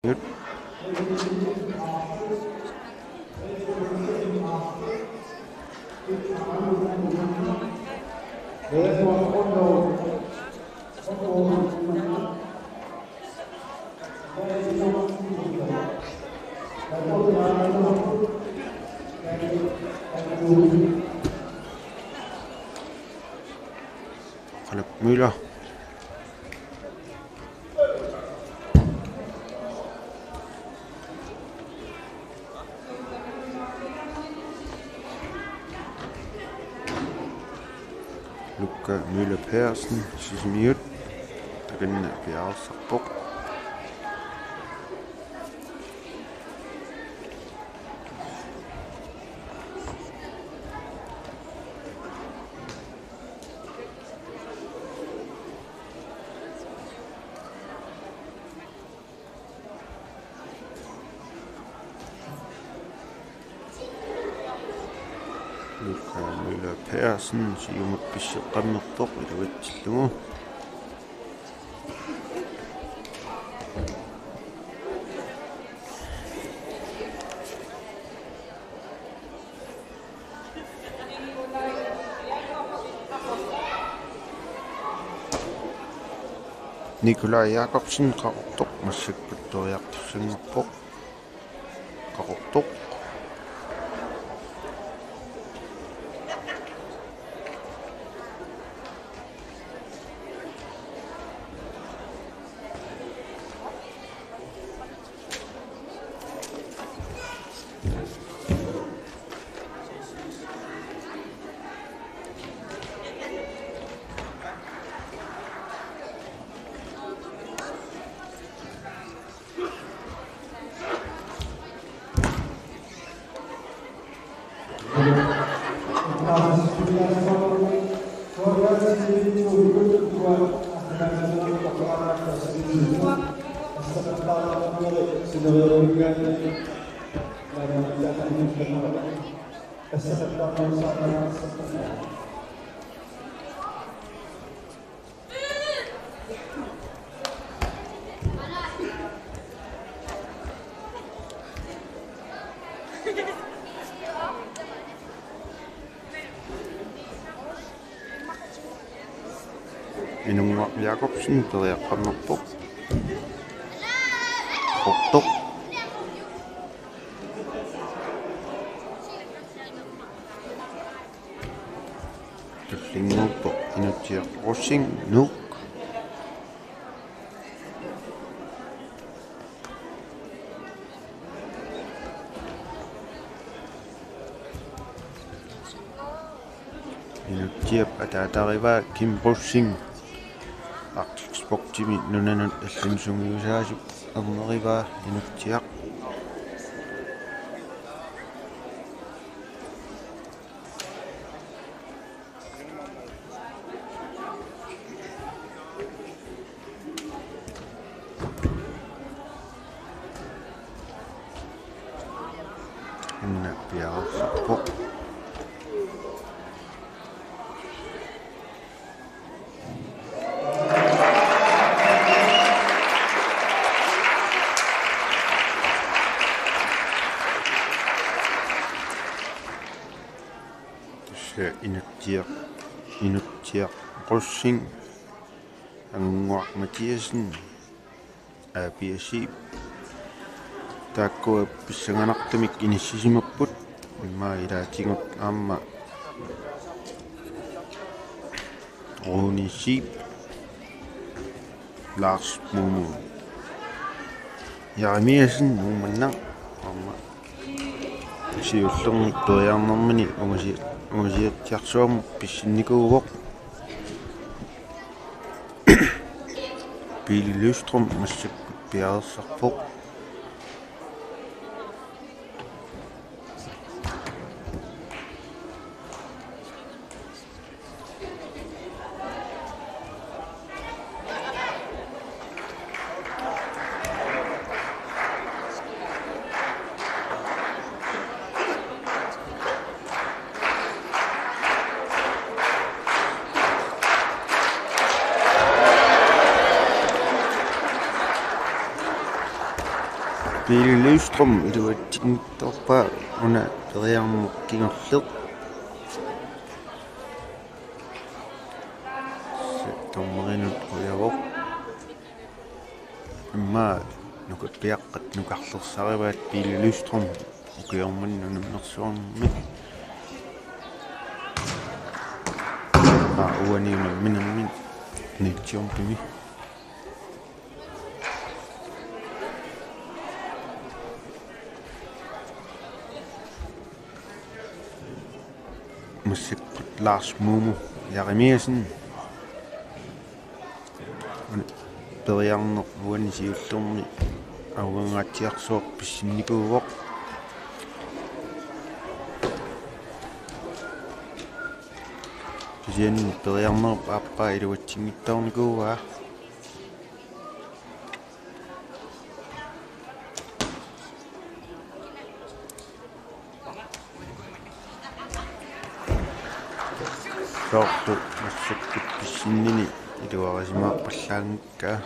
Good. Philip Müller. Luca Müller-Persson, Sisimiut, Rinne Bjergsabuk. Luca Müller-Persson, Siumut Pisseqammertoq iluvitsillugu. Nikolai Jakobsen qaqortoq massakputtoriartussangerpoq qaqortoq. Inunga Jakobsen toriaqqammerpoq qaqortoq. Tullinguuppoq inutiaqqussing nuuq. Inutiap ataatariva Kim Russing Arctic Sportimi nunanut allinsungiusaasuk angeriva inutiaq. Inna Bjergsabuk. Inutiaq Russing Anguaq Mathiasen APSI taakku pissanganartamik inissisimapпут imma ilaatingut aamma Rune Sieb Lars Mumu Jeremiasen nuumannaq aamma siullerngi tuiarnermani Umusiattiarsuamu pissinikuuvoq Billy Løvstrøm massakput Bjergsabuk. Billy Løvstrøm iluatsignitorpa una periarmuq kingorleq tomerinut uyavoq imma nukapiaqqat nukarlersarivaat Billy Løvstrøm ukiorman nunamnersuarmik uaniuna minammin nitsiompimi musikkut Lars Mumu Jaremiasen periarneq uanisiullorni auangaatiarsuaq pissinikuuvoq kisian periarneq appa iluatsingittaornikuuaa soortu massakkut pissinnini iluarisimaarpallaangikkaa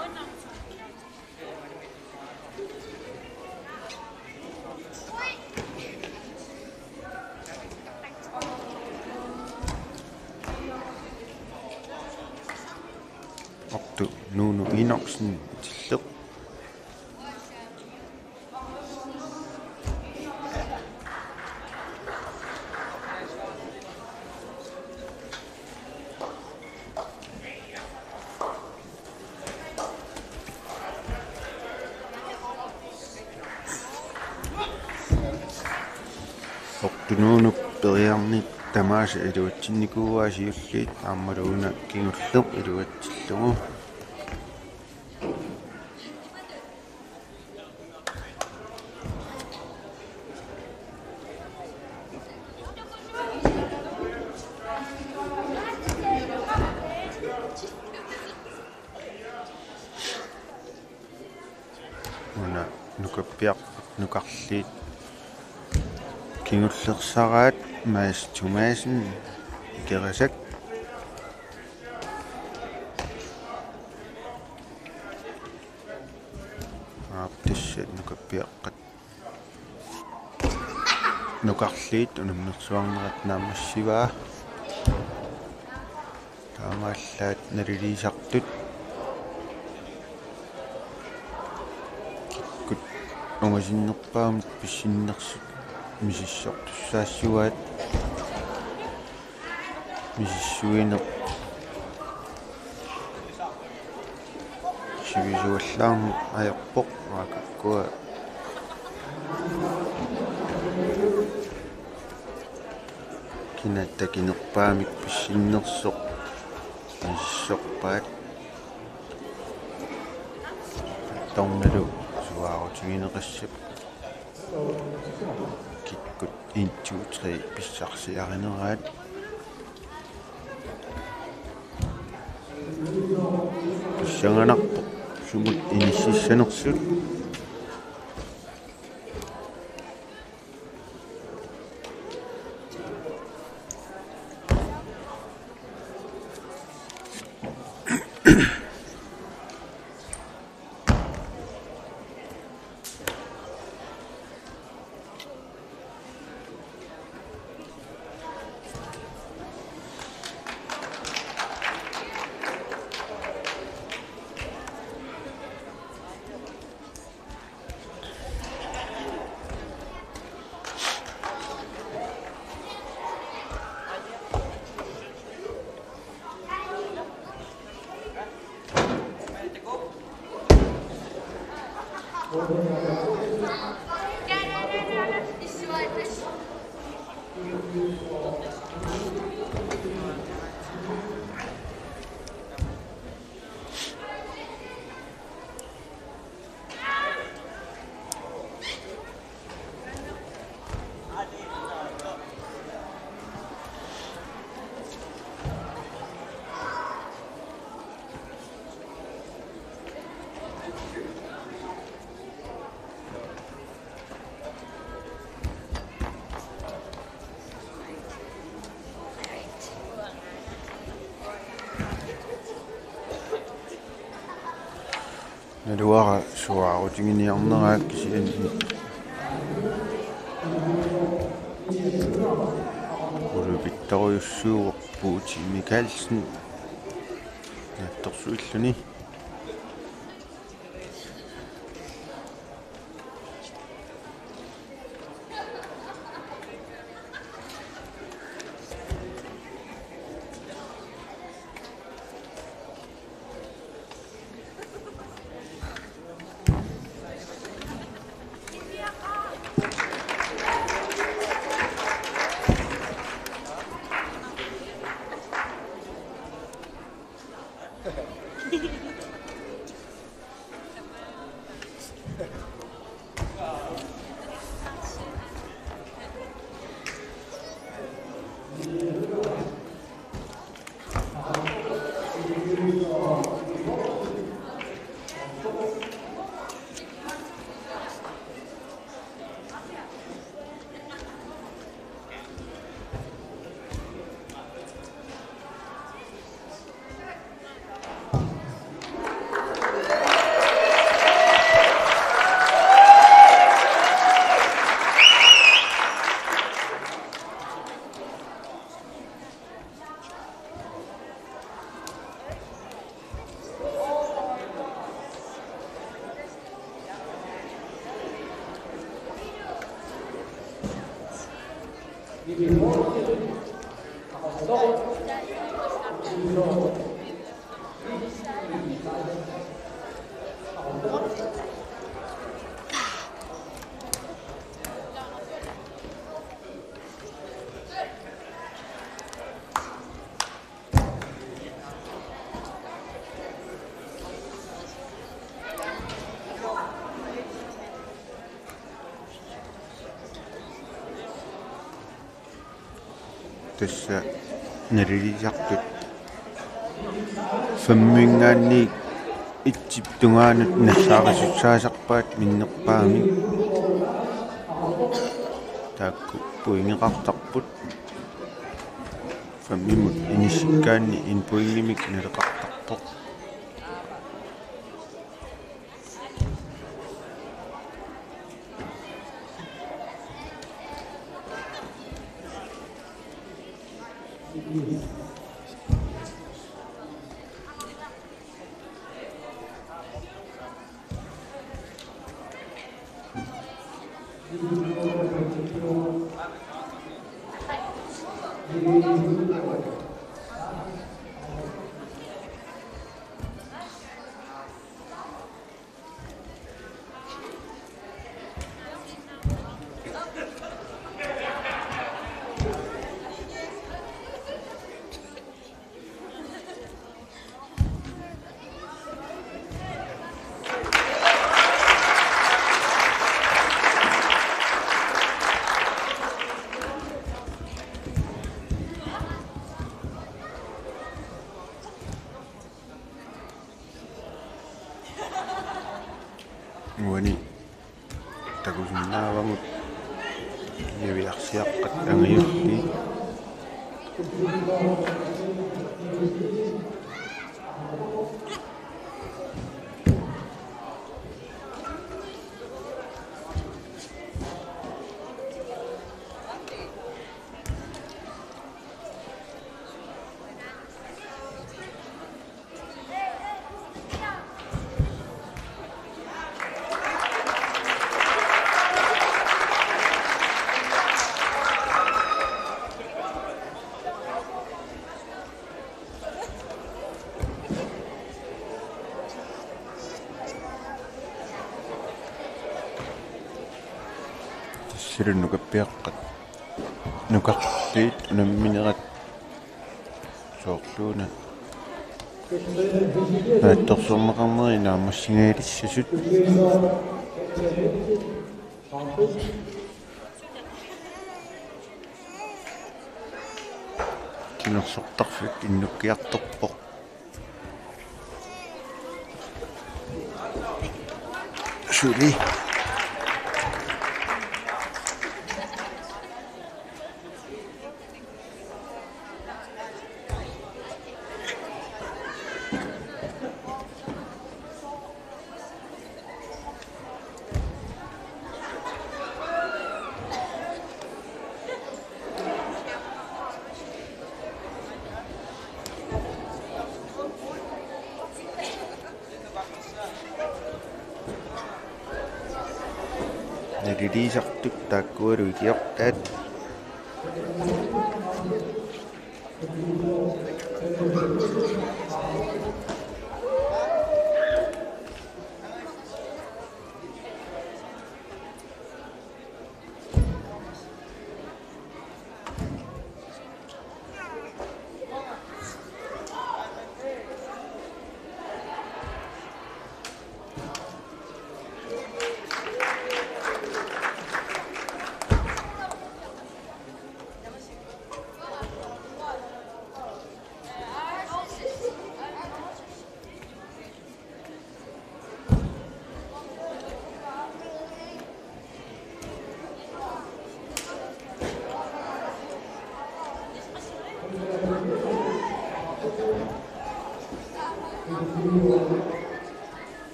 ortu Nuno Inoksen tilleq Nuno periarni tamaasa iluatsinikuuaa siulliit aammaluuna kingulleq iluatsillugu una nukapiaq nukarliit kingullersaraat Mads Thomasen ikerasak aaptassat nukapiaqqat nukarliit unamnersuarnerat naamassivaa taamaallaat naliliisartut kikkut ungasinnerpaamit pissinnersut misissortussaassуаат мисиссуинеқ сивисуаллаарни аярпоқ аакаккуа кинаттакинерпаамик писсиннерсоқ миссорпаат торналу суаарутигинеқассап kikkut 1 2 3 pissarsiarineraat pissanganarpoq sumut inississanersut Naluara suarutiginerneraa kisiani ulupittoruyussuuqpu Timmy Carlsen nattorsuilluni tässä nerilisartut fammingaanni itsiptungaanut nassaarisutsaasarpaat minneqpaami taakku puingeqartarput fammimut inissikkaanni inpuingimik naleqartarpoq wani tagusinnaavamut yaviarsiaqqat angayulli sirun nukappiaqqat nukarpiit unamminerat soorluuna naattorsuarmaqarneri naamassigailissasut kinersortarfik innukkiartorpoq suli Naliliisartuk taakkualuikiortaat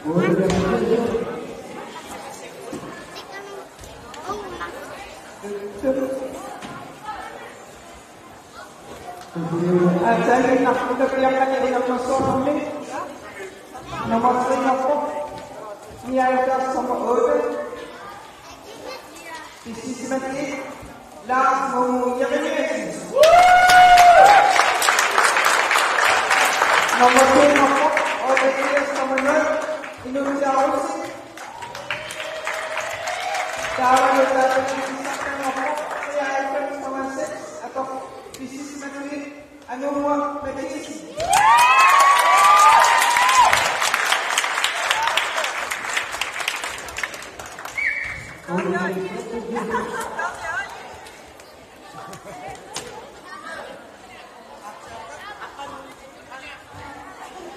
Saya nak mengajarkan yang nama seorang ini, nama saya apa? Ni ada sama orang. Isi semati, lah mau yang ini. Nama saya apa? Orang dia sama orang Indonesia harus. Cara kita mengisahkan apa? Saya akan sama saya atau isi semati. Ano mo nag-iisip?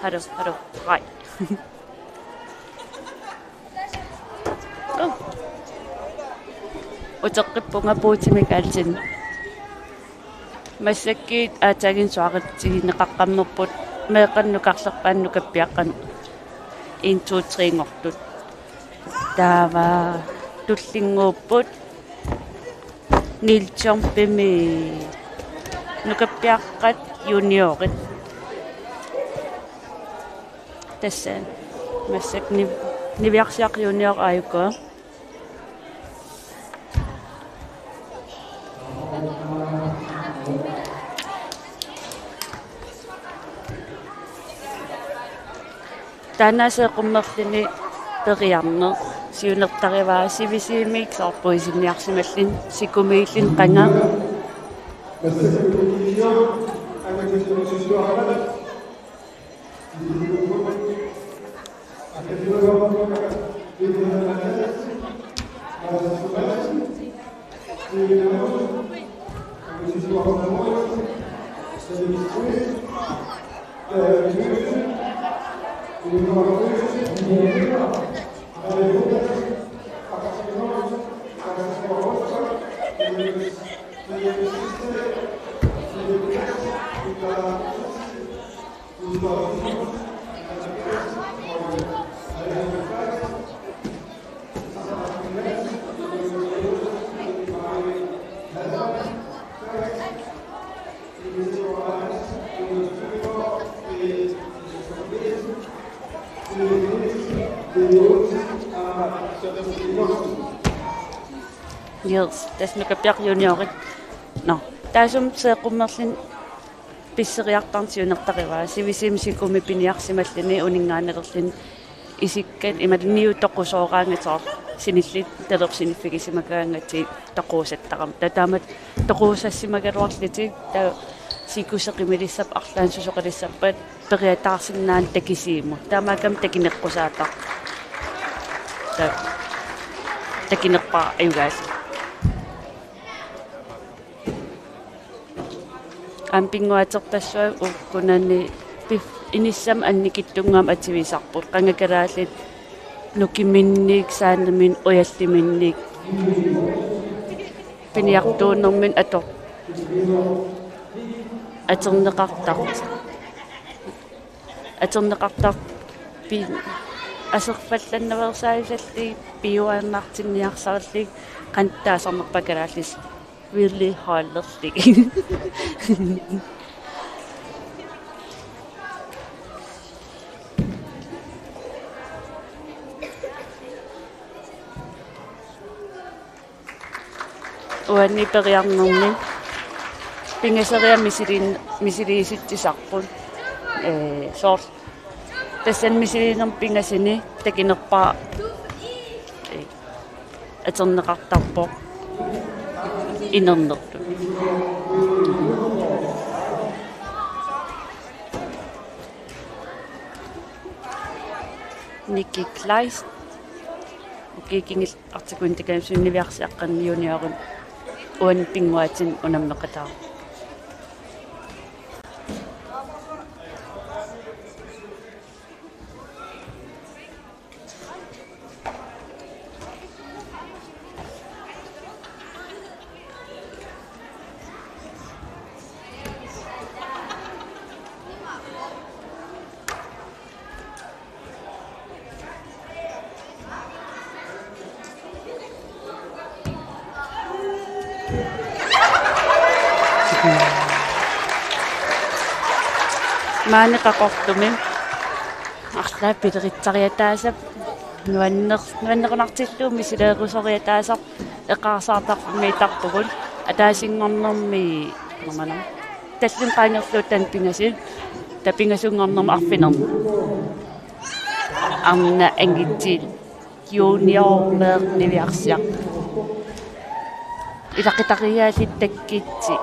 Haro, right. Oh. Ucok po nga po si Mekalsin. Masakit atagin suakit nakakampot mekan nukaksapan nukapiakan into tringortut tava tullinguput nilchompimi nukapiakat juniorit tässä masak ni viaksiak junior ayuko Tänä se kummartini periarner siunertarivaa sivisiimik saarpuisimniarsimallin sikumiillin qanga Yes, tässä nukapiaq juniorit. No, taasum se kummerlin pisseriartarsiunertarivaa sivisiimsikumi piniarsimallini uningaanalerlin isikkat imaliniu toqusoораангатоор sinillit talersiniffigisimakaangati toquusattaram tataamat toquusassimaгаруарлити та сикусеқимилиссап арлаансусоқалиссаппат периатаарсиннаан такисииму таамаакам такинеққусаатар та такинерпаа аюгаас ампингуатерпассуа уккунани пиф инissam анникиттунгам ативисарпут qangakalaалит нукиминник сааннамин уяллиминник пиниартууннэрмин атор атернеқартар пи асерфалланнаверсааллалли пиуааннартинниарсарлик qantaasarnerpakalaаллис really haallerlik uanni periarnerni pingaseria misiliisittisarput soor tassan misiliiner pingasini takinerpaa aterneqartarpo inernertu Nikki Kleist kikingil artikun tikaamsuunniviarsiaqqan juniorun uan pinguatin unammeqataa Maana qaqortumim арлаа пилеритсариатаасап нуаннернартиллуумми силеерусориатаасар эққарсаартарфимми тартугун атаасингорнэрми нормана таллин qaangerluut tan pingasi tapingasungornerma arfinern arna angitsil junior meerniviarsiaq ilaqitariaalit takkitsi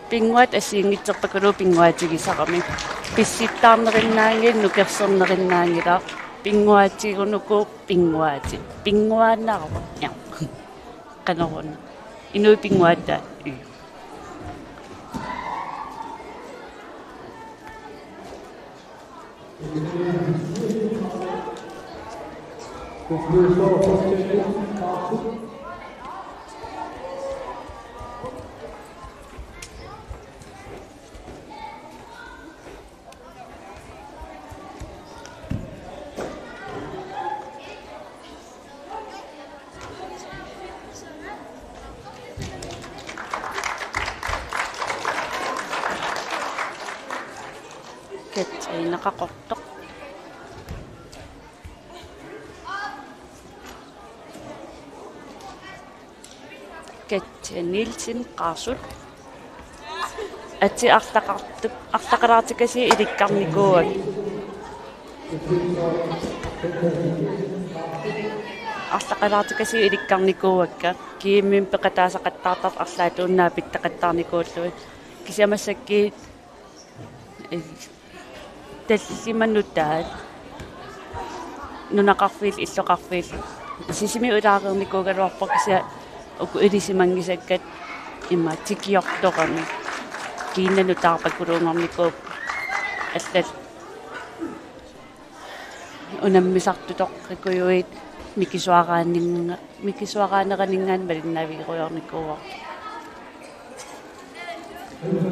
Pinguat asiingitserpakulu pinguatigisaqami pissittaarnerinnaangil nukersernerinaangila pinguatigunuku pinguati pinguaannaarwa ja qanoruna inui pinguatta naqaqortoq katsanilsin qarsut atsi артақалаартикаси иликкарникууак артақалаартикаси иликкарникууакка кииммин пеқатаасақаттаартар арлаатууннаа питтақаттаарникууллуи кисиамассакки таллиманнутаат нунақарфиил иллоқарфиил сисими улаарерникуугалуарпар кися уку илисимангисаккат имма тикиортоқами киннанутаарпакулунгорникууп аллал унаммисартутоқ рикуюит микисуараанеранингаан малиннаавируйорникууа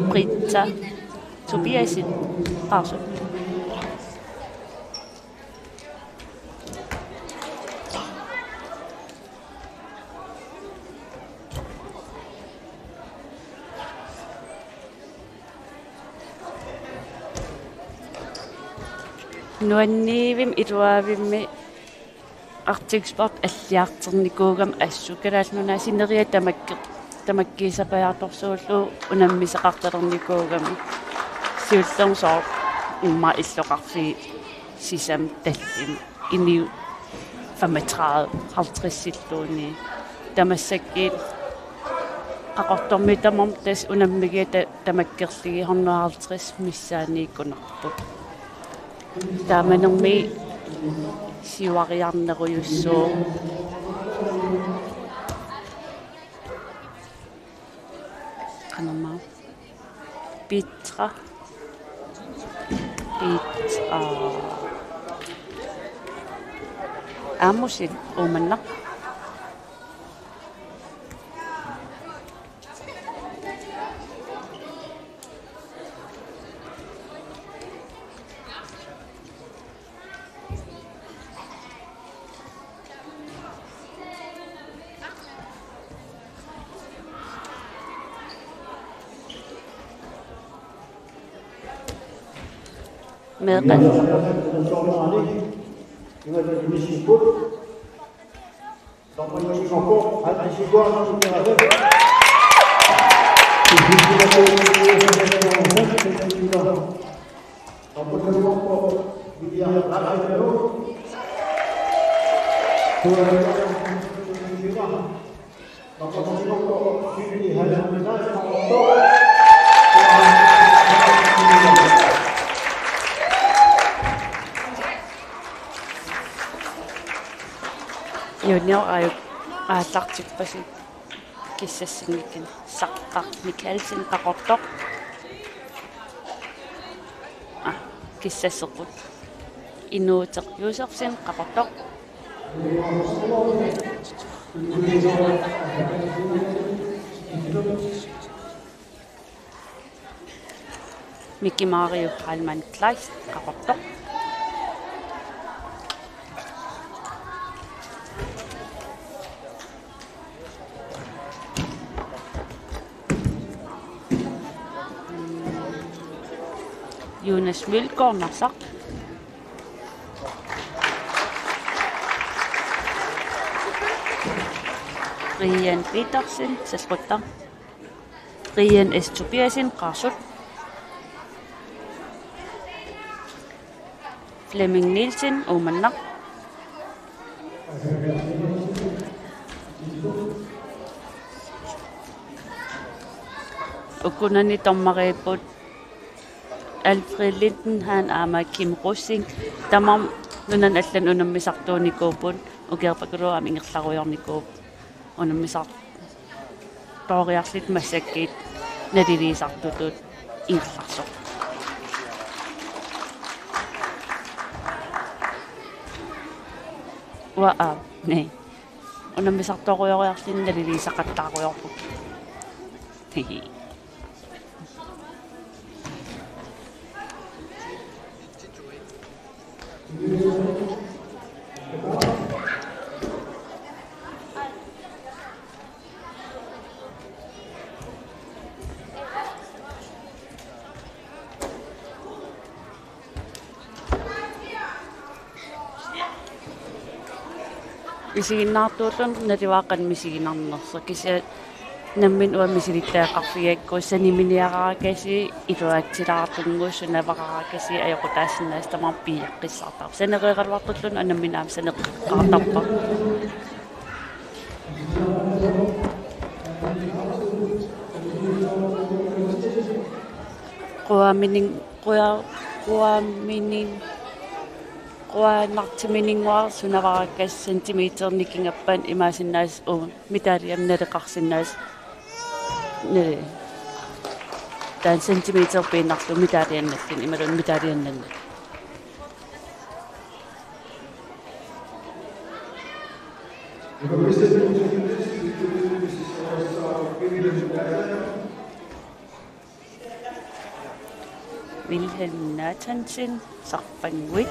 Britza Tobiasin Qarsut Nuannivim iluavimmi artiksport alliarternikuugam assukalaalluna sineria tamakkiisapajaatorsuullu unammiseqartalernikуугами siullernsor umma illoqarfi sisam tallim iniu 35-50-silluuni tamassakkiit qaqortormitamam tas unammigiata tamakkerligi 150 missaaniikkunarput taamanermi siuariarnerujussuu anama pizza amusin umanna Meeqan Junior aasartikpasi kissassingikin saqqar Mikkelsen taqortoq kissassequt inuuteqjuusersin qaqortoq Miki Mario Halman Kleist qaqortoq Jonas Müll cornersaq. Rian Petersen sasqutta. Rian S. Tobiasen qarsut. Flemming Nielsen umannaq. Ukunani tommariput Alfred Lindenhan ama Kim Rossing tamam nunan allan unammisartuunikupun ukiarpakulu am ingerlaruyornikup unammisart tooriarlit massakkiit naliliisartutut ingerlarsoq waa ne unammisartoorioriarlin naliliisaqattaaruyorpuk hihi Misiginnaartuulun nalivaaqan misiginarnersa kisia nammin ua misilittaaqarfiakku saniminiaqarakasi iluatsilaartungus navaqarakasi ajoqutaassinnaas tamar piiqqissartar sanereeqaluartullun anammin aam saneqqaartarpa quanartimininguar sunavarakas sentimeternikingappan imaasinnaas mitaliam naleqarsinnaas ne tan sentimeter piinartu mitaliannallin imalun mitaliannalla Wilhelm Nathansen sarpanguit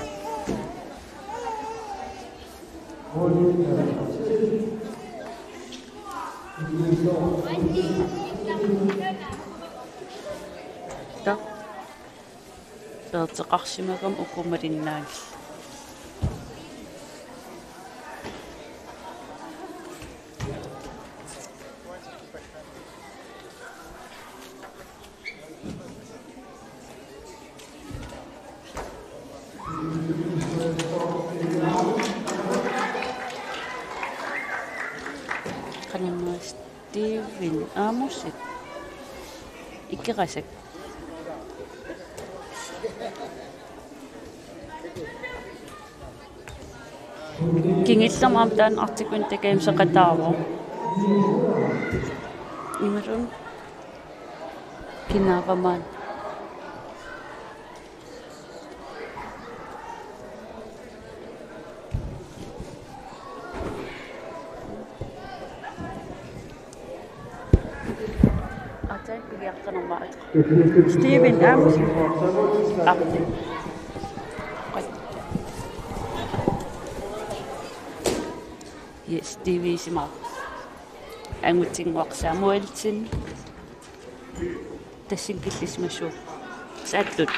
ta perteqarsimagam ukumalinnaal Steven Amosit ikirasek kingillam amtaan artikuntakaim saqataavo imarun kinavaman Steven Amosit Yes, Stevie Simon. Anguttingwaq Samuelsen. Tassinkillismassu. Saattut.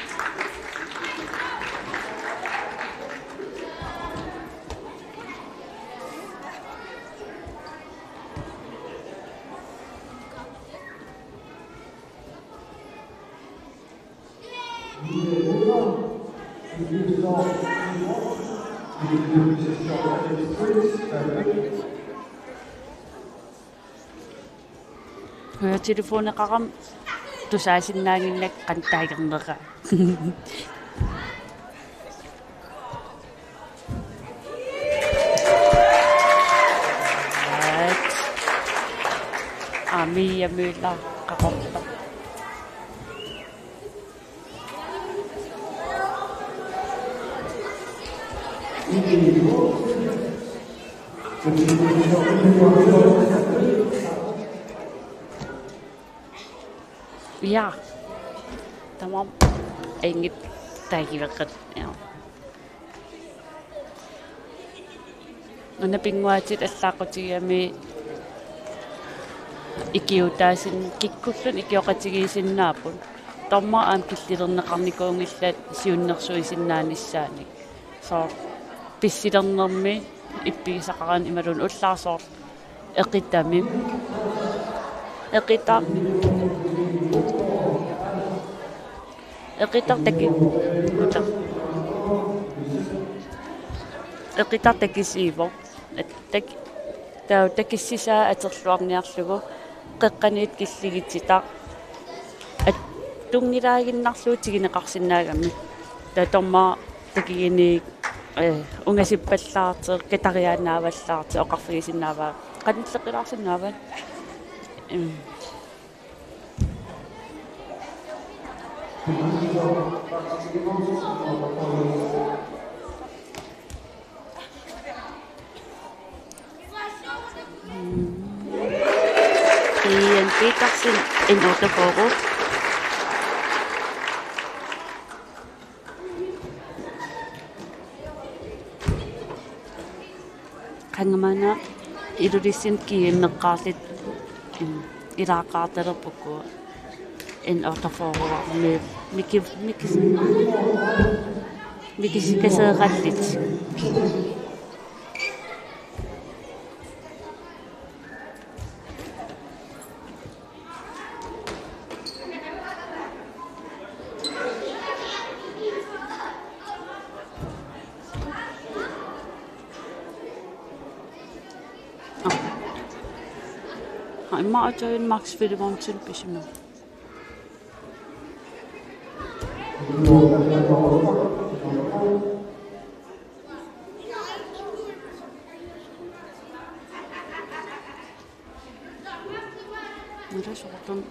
Telefoneqaram tusaasinnaanginnak qantaagerneqa Mia Müller qaqorpa Ja, tamam. Engit tagiwaqat. Anapinguatit allaqutigiami ikiutaasin kikkullun ikioqatigiisinnaapun torma am pillilernneqarnikuungillat siunnersuisinnaanissaanik so pissilernermi ippigisaqaraan imalun ullaarsoor eqitami eqitar takisiivo attak tau takissisaa aterluarniarlugu qeqqaniit killigitita at tungilaaginnarluut tigineqarsinnaagami tatorma takigini ungasippallaater katariaannaavallaarti oqarfigisinnaavaa qanilleqilaarsinnaavan en Petersen in Otterforo. Kangamana ilulisin kiinneqqaarlit ilaaqaartalerpukku in Otterforo mikisikaseeqallit Mä ajoin Max Williamson pysymään. Mitä suhtaan?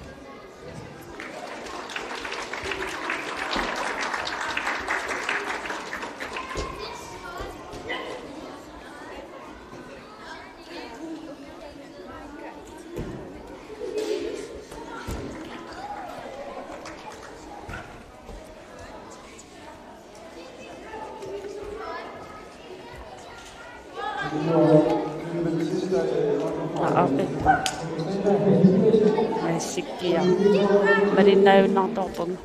Sikkiä. Välin näynnä topun.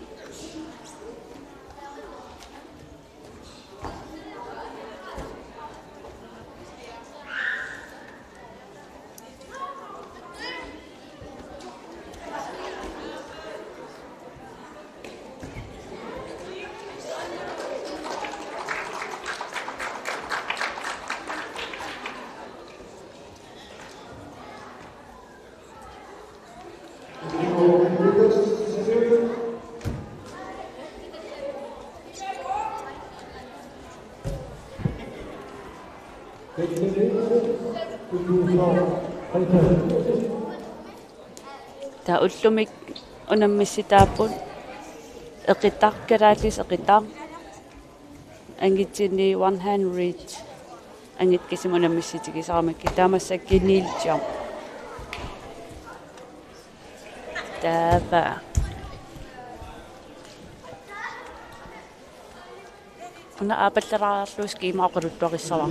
Tää ullumik unamissitaapun eqitarkalaallis eqitar angitsini one hand reach angitkisum unamissitigisaamakki taamassakkinniiltiam taapa una aapallaraarluus kiimaaquluttuaqissava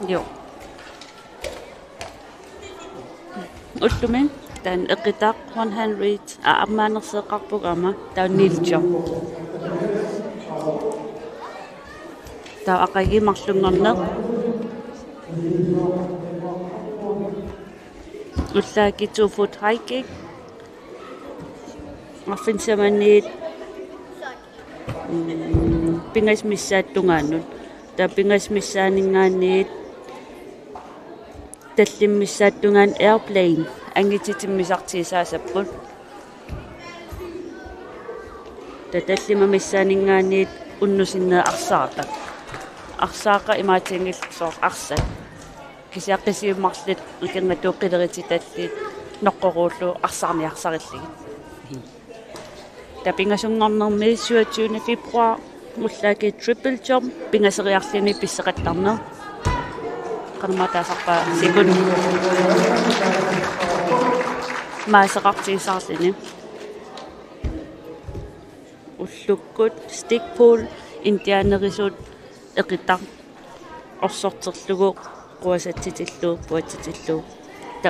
Joo. Ullumin tan eqitaq 100 aamaanerseeqarpugama taunniiltior. Tau aqagimarlungerneq Ullaaki 2 foot hiking. Arfinsamaniit pingas missaattungaannut ta pingas missaaningaanniit tallimmissaattungaan airplane angititimmisartiisaasapput ta tallima missaaningaanniit unnusinnaa arsaaqa imaatiingillusoor arsat kisiaqqisiummarlit ikernatuuqqileritit talliit noqqoruullu arsaarniarsarilligit ta pingasunngornermi 27. februar ullaaki triple jump pingaseriarlini pisseqattarner qanmataasarpa sikun maaseqartiisarlini ullukkut stick pool indianerisut eqitar orsorterlugu quasatsitillu puatsitillu ta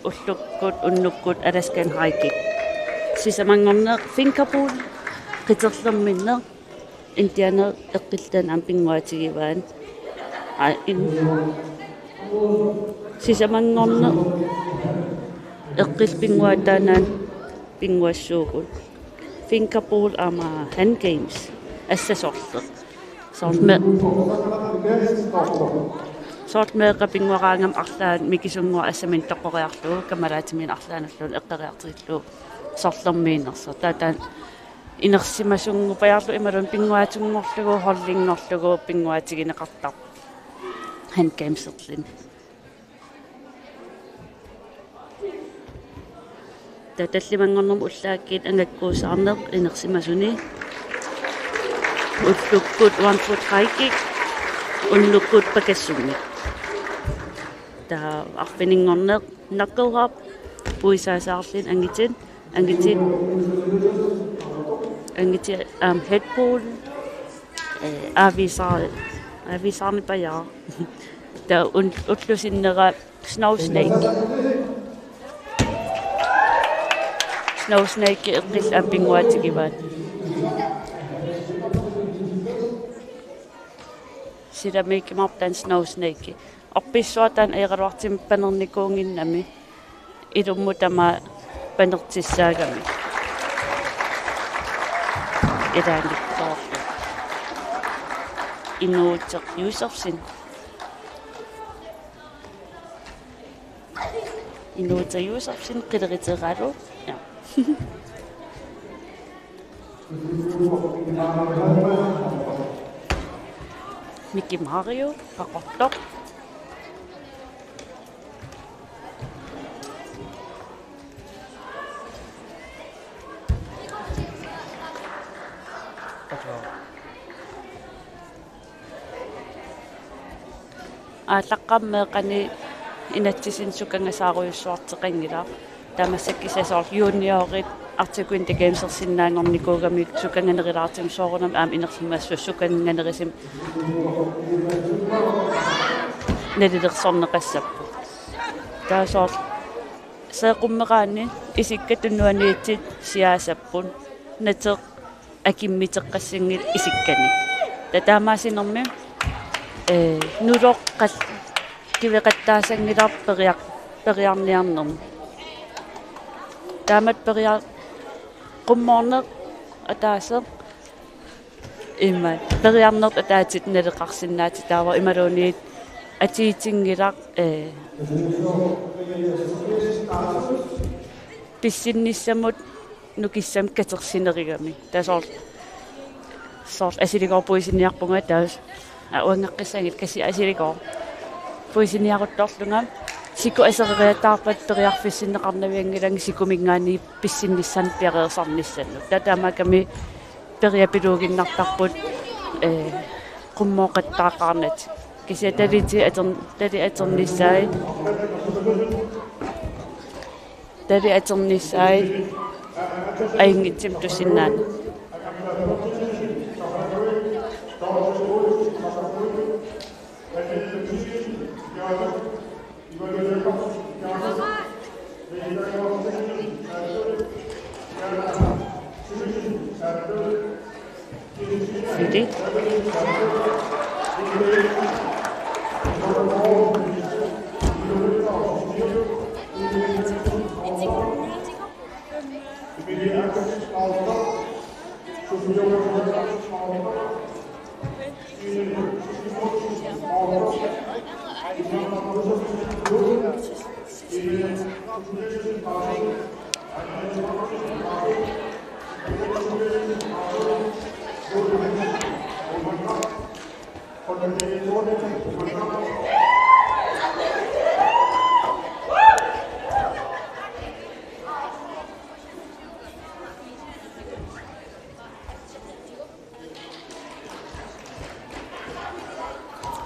ullukkut unnukkut alaskan hiking sisamangorner finkerpool qiterlerminner indianer eqqillan ampinguatigivaan sisamangorner eqqilpinguataanaan pinguassuugut finkerpool ama hand games assasorler sort meeqapinguaraangam arlaan mikisungua assamin toqqoriarlugu kamalaatimin arlaanalluun eqqeriartirillu sorlermiinersa tataan inersimasungupajarlu imalun pinguaatungorlugu hollingorlugu pinguatigineqartar hand gameserlin tatallimangornum ullaakkiit angakkuusaarneq inersimasuni ullukkut 1 foot hiking unnukkut pakassungi ta arpiningorneq knuckle hop puisaasaarlin angitit head pool avisaarni pajaa ta ullusinnera snow snake eqqil ampinguatigivaat sida miikkimartan snow snake orpissuatan eeqaluartim panernikkuunginnami ilummutama panertissaagami iraanikkoorlu inuuteq usersin qileriteralu ja Mickey Mario paqortoq aalaqqammeeqani inatsisinsukangasaaruissuarteqangila tamassakkisasoor junioorit artikuin tegemsersinnaangornikuugamik sukanganerilaartim soorunam aam inersimaassu sukanganerisim nalilersorneqassappu taasoor seeqummeqaanni isikkatunnuaniitsit siaasappun nateq akimmiteqqassingit isikkani tataamaasinermi nuloq kiveqattaasangilar periarniarnerm taamat qummoorneq ataaseq imma periarneq ataatit naleqarsinnaati taava imaluuniit atiitingilaq pissinnissamut nukissam katersinerigami taasor asiligorpuisiniarpunga taas uangaqqissangit kasi asiligor puisiniaruttorlunga siku asereriataarpat periarfissinneqarnaviangilangi sikuminggaani pissinnissan piareersarnissannut tataamakami periapiluuginnartarput qummooqattaaqarnat kisia tali aternissaai aingitsim tusinnaani Fidi.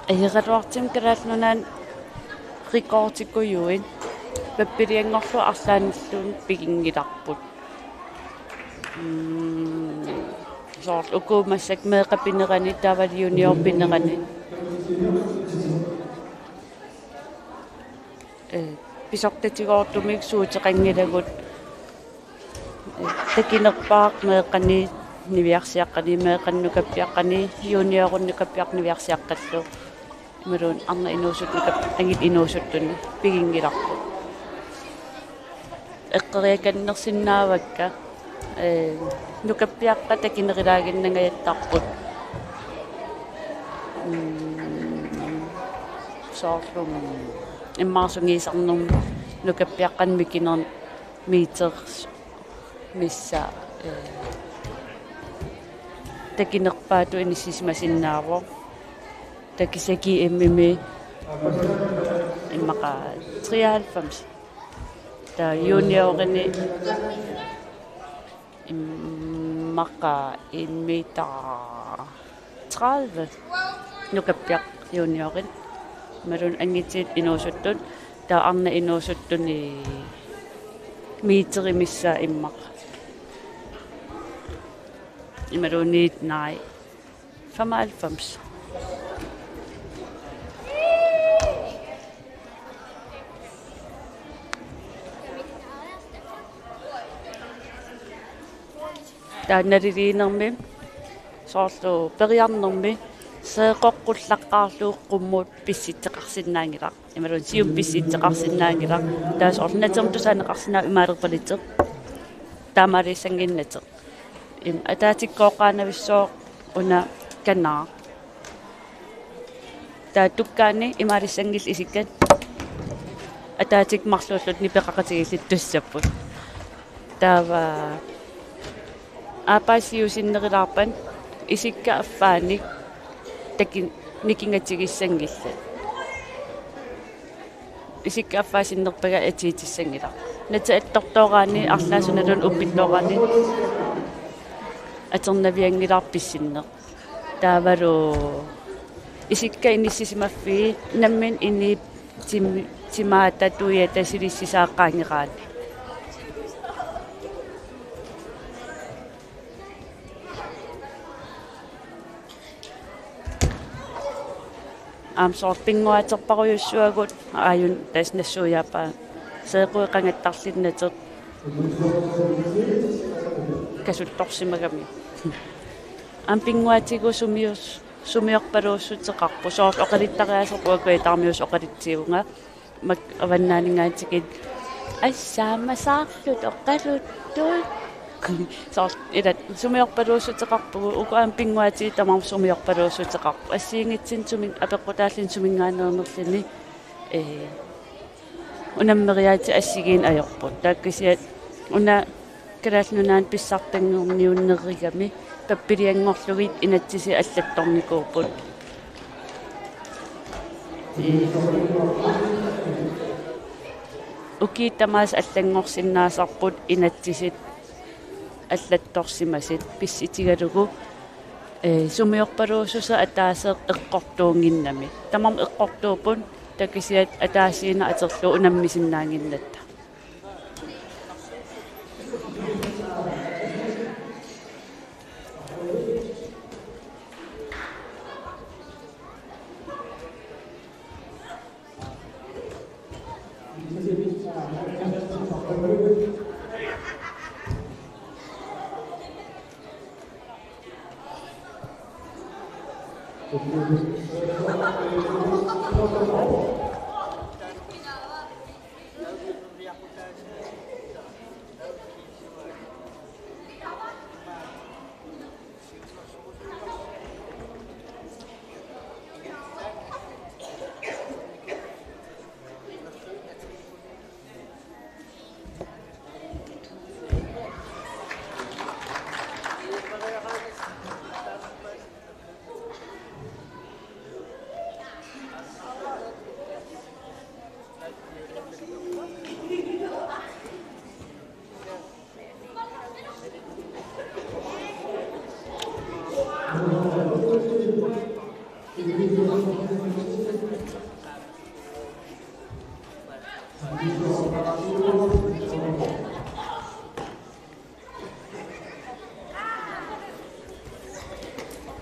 Ahiqaluartim kalaallunaan riqortikuyuin pappiliangorlu arlaanilluun pigingilarput soort ukuumassak meeqapinerani taava junior pinerani pisortatigoortumik suuteqangilagut takinerpaaq meeqani niviarsiaqqani meeqannukappiaqqani juniorunnikappiarniviarsiaqqallu Meron arna inuusutnikap angit inuusuttunni pigingilarpu eqqeriakannersinnaavakka nukappiaqqa takinerilaaginnangayattarput soorlum immaarsungiisarnum nukappiaqqan mikinern meters missa takinerpaatu inissismasinnaavo takisaki emme immaqa 93 ta juniorni immaqa 1 meter 30 nukappiaq juniorin marun angitit inuusuttun ta arna inuusuttuni meterimissa immaqa imarunit nai 95 таанналилиинерми соорлу периарнерми сеэқоққуллаққаарлуу қуммут писситеқарсинаангилар ималун сиум писситеқарсинаангилар таас орнатертусаанеқарсинаа имаалерпалитеқ таамаалиссангиннатеқ им атаатиккооқаанависсоо уна канаа таатуккаани имаалиссангил исиккат атаатик марлууллут нипеқақатигиллит туссаппут таава апасиусиннерилаарпан исикка аффааник такин никингатигиссангилла исикка аффаасиннерпага атиитиссангила ната аттортоогаани арлаасуналун уппиллоогаани атернавиангилаарписсиннер таавалу исикка иниссисимаффи наммин ини тимаата туя тасилиссисааққаангераани соор пингуатерпаруйуссуагут ааюн таснассуяапа сеэқуэқангаттарлиннатер касутторсимагами пингуатигу сумиорпалууссутеқарпу соор оқалиттариасерпуакуи тармиус оқалитсиунга мак аваннаанигаатикит ассаамасаарлут оққалуттуи соор илат сумиорпалууссутеқарпугу укаан пингуати тамам сумиорпалууссутеқарпу ассиингитсин сумин апеққутааллин сумингаанернерлини унаммериаати ассигиин аёрпут тааккисиат уна калаалнунаан писсартангуурниуннерригами паппилиангорлугит инатсиси аллатторникууппут укиитамаас аллангорсиннаасарпут инатсисит аллатторсимасит писситигалугу сумиорпалуусуса атаасеэ эққортуунгиннами тамам эққортуупун такисиат атаасиина атерлу унаммисиннаангиннатта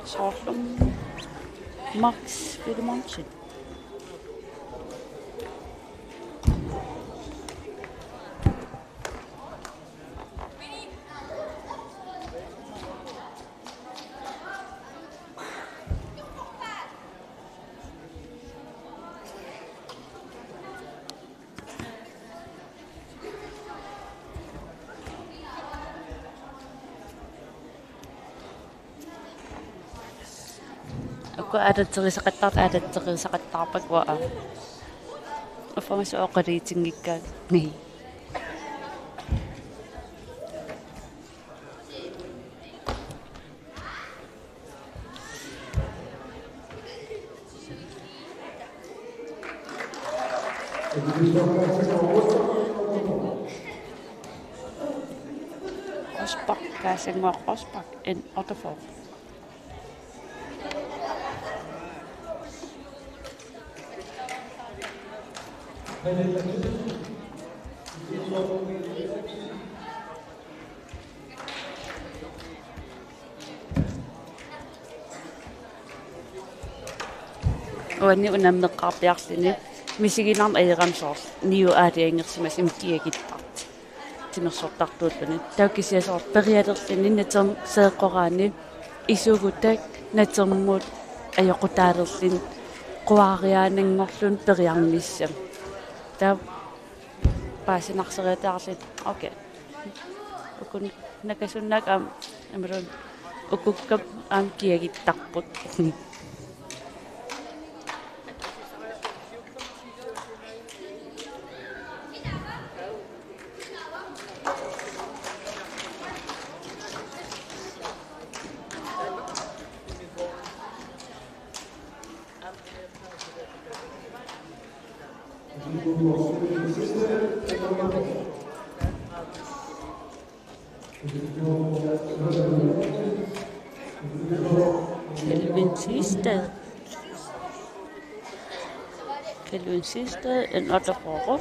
Sortlum Max Wiedemannsson. Ako adatterisaqattaarpak waa. Ufamis oqariitingikka ni. Ospak kasing ospak in Otterford. Wani unamneqqaarpiarlini misiginarm ayeramsoor niu aatiangersimas imkiagittart tinersortartuulluni taukisiasoor perialerlini naterm seeqqoraani isuguttak natermut ayoqutaalerlin quaariaananngorlun periarmissam ta paasinarsereetaarlit okay ukun nakasunnak amrun ukukkap kiagittarput Kelvin Sister en Otterford.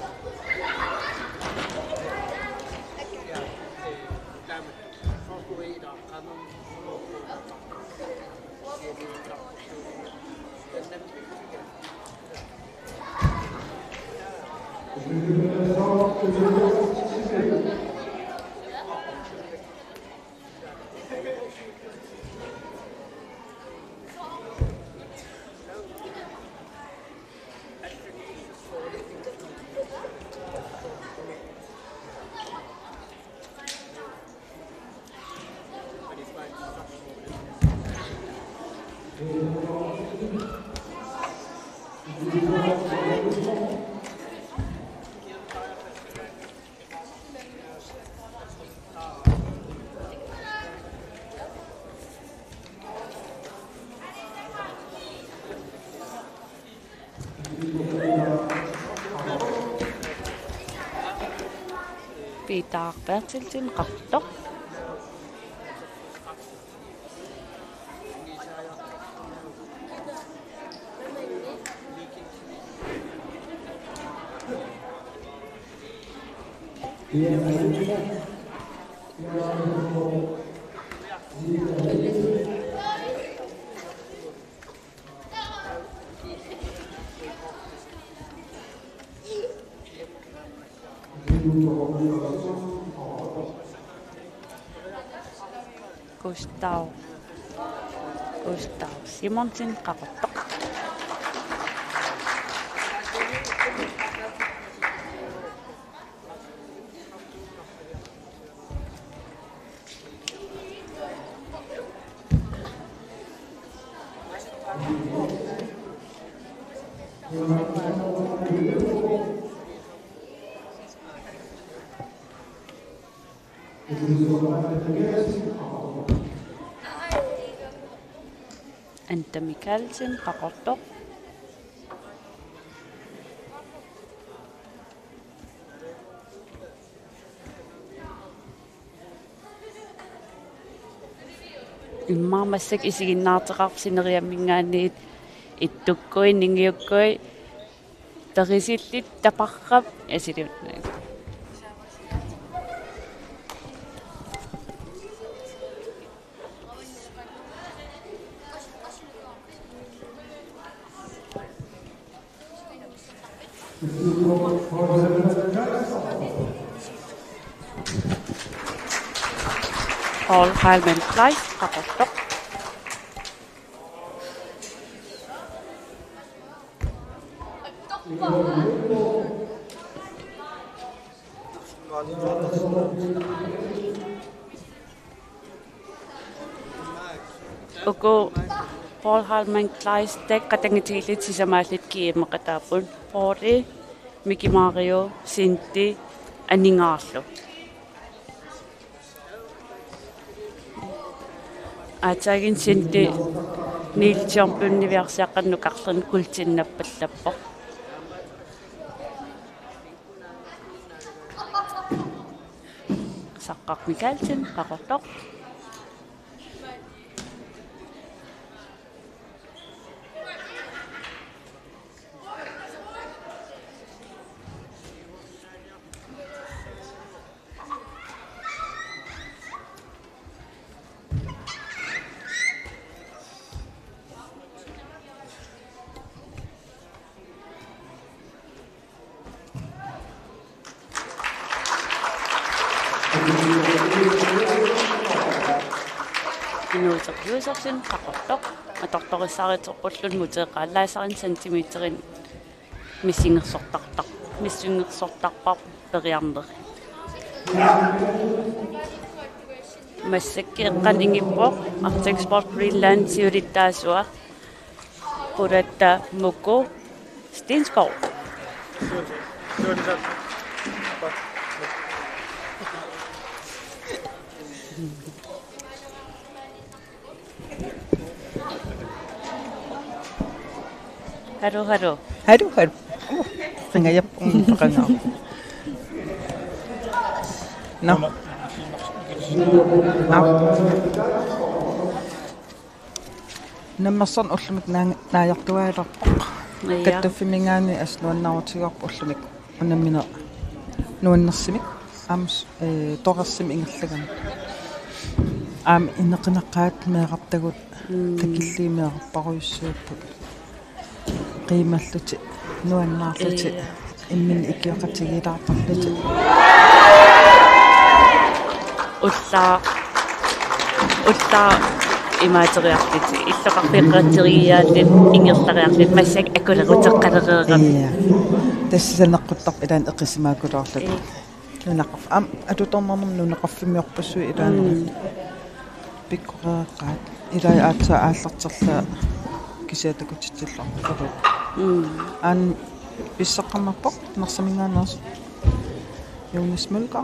Peter Bertelsen Raptor. Gustav Simonsen Raptor. Ante Mikkelsen Raptor. Imaamassak isiginnaarteqarp sineriammingaanniit ittukkui ningiukkui tarisillit taparrap asiliutnaa Paul Halman Kleis rapportok Uko Paul Halman Kleis tek katangitilit sisamaalit kiimaqataapun Pauli Miki Mario Sinti aningaarlu Atagin Sinti Nil champion universiaqannu qarlern kultinnappallappo Saqqaq Mikalsen qaqortoq Inuuserjuusersin qaqortoq atortorisaariterpullun muteeqaallaasarin sentimeterin missingersortarpar periarneri massakki eqqaningippoq Arctic Greenland siulittaasua puratta muko Stenskov Haro. Ngayap pakanga. No. Nammassan ullumik naayartuaalерпоq. Kattuffimingaani asluannarutigarp ullumik unammina nuannersimik ams toqersim ingerlagam. Am inneqinaqaat meeqartagut kakilliimeeqarparuissuupput. Qiimalluti nuannaarluti immin ikkiaqatigilaartarluti ulla imaateriarliti иллақарпиққатсериааллит ингерлариарлит массак акулерутеққалереерам тассанеққуттарп илаан эққисимаакулаарлут нунақарф ам атуторнарнам нунақарфимиорпассуи илаанера пиккореэққаат илаа аатса ааллартерлаа кисиатакутитсилларпарут ан писсаққарнарпоқ нерсамингаанерс юунис мулка